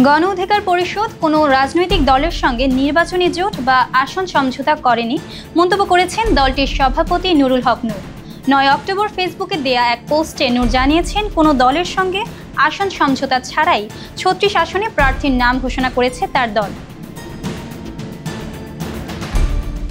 গণ অধিকার পরিষদ কোনো রাজনৈতিক দলের সঙ্গে নির্বাচনী জোট বা আসন সমঝোতা করেনি মন্তব্য করেছেন দলটির সভাপতি নুরুল হক নূর। 9 অক্টোবর ফেসবুকে দেয়া এক পোস্টে নূর জানিয়েছেন, কোনো দলের সঙ্গে আসন সমঝোতা ছাড়াই 36 আসনে প্রার্থীর নাম ঘোষণা করেছে তার দল।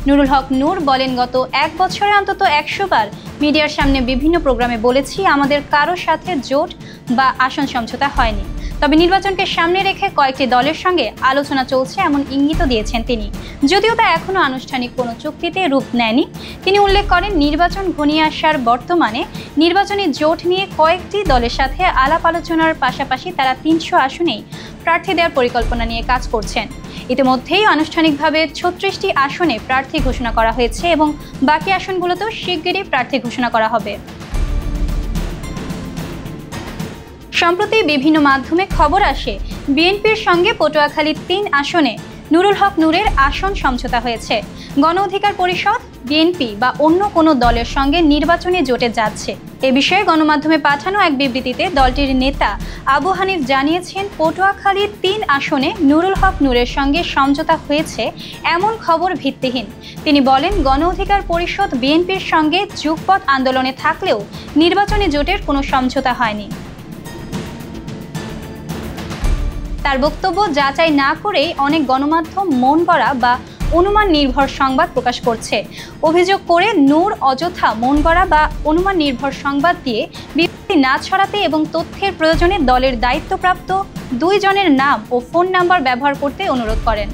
নুরুল হক নূর বলেন, গত 1 বছরে অন্তত 100 বার মিডিয়ার সামনে বিভিন্ন প্রোগ্রামে বলেছি আমাদের কারোর সাথে জোট বা আসন সমঝোতা হয়নি, তবে নির্বাচনকে সামনে রেখে কয়েকটি দলের সঙ্গে আলোচনা চলছে এমন ইঙ্গিতও দিয়েছেন তিনি, যদিও তা এখনো আনুষ্ঠানিক কোনো চুক্তিতে রূপ নেয়নি। তিনি উল্লেখ করেন, নির্বাচন ঘনিয়ে আসার বর্তমানে নির্বাচনী জোট নিয়ে কয়েকটি দলের সাথে আলাপ আলোচনার পাশাপাশি তারা 300 আসনেই প্রার্থী দেওয়ার পরিকল্পনা নিয়ে কাজ করছেন। ইতিমধ্যেই আনুষ্ঠানিকভাবে 36টি আসনে প্রার্থী ঘোষণা করা হয়েছে এবং বাকি আসনগুলোতেও শিগগিরই প্রার্থী ঘোষণা করা হবে। সম্প্রতি বিভিন্ন মাধ্যমে খবর আসে, বিএনপির সঙ্গে পটুয়াখালী 3 আসনে নুরুল হক নূরের আসন সমঝোতা হয়েছে। গণ অধিকার পরিষদ, বিএনপি বা অন্য কোনো দলের সঙ্গে নির্বাচনী জোটে যাচ্ছে। এ বিষয়ে গণমাধ্যমে পাঠানো এক বিবৃতিতে দলটির নেতা আবু হানিফ জানিয়েছেন, পটুয়াখালী 3 আসনে নুরুল হক নূরের সঙ্গে সমঝোতা হয়েছে এমন খবর ভিত্তিহীন। তিনি বলেন, গণ অধিকার পরিষদ বিএনপির সঙ্গে যুগপৎ আন্দোলনে থাকলেও নির্বাচনী জোটের কোনো সমঝোতা হয়নি। তার বক্তব্য যাচাই না করেই অনেক গণমাধ্যম মন গড়া বা অনুমান নির্ভর সংবাদ প্রকাশ করছে। অভিযোগ করে নূর অযথা মন গড়া বা অনুমান নির্ভর সংবাদ দিয়ে বিভ্রান্তি না ছড়াতে এবং তথ্যের প্রয়োজনে দলের দায়িত্বপ্রাপ্ত 2 জনের নাম ও ফোন নাম্বার ব্যবহার করতে অনুরোধ করেন।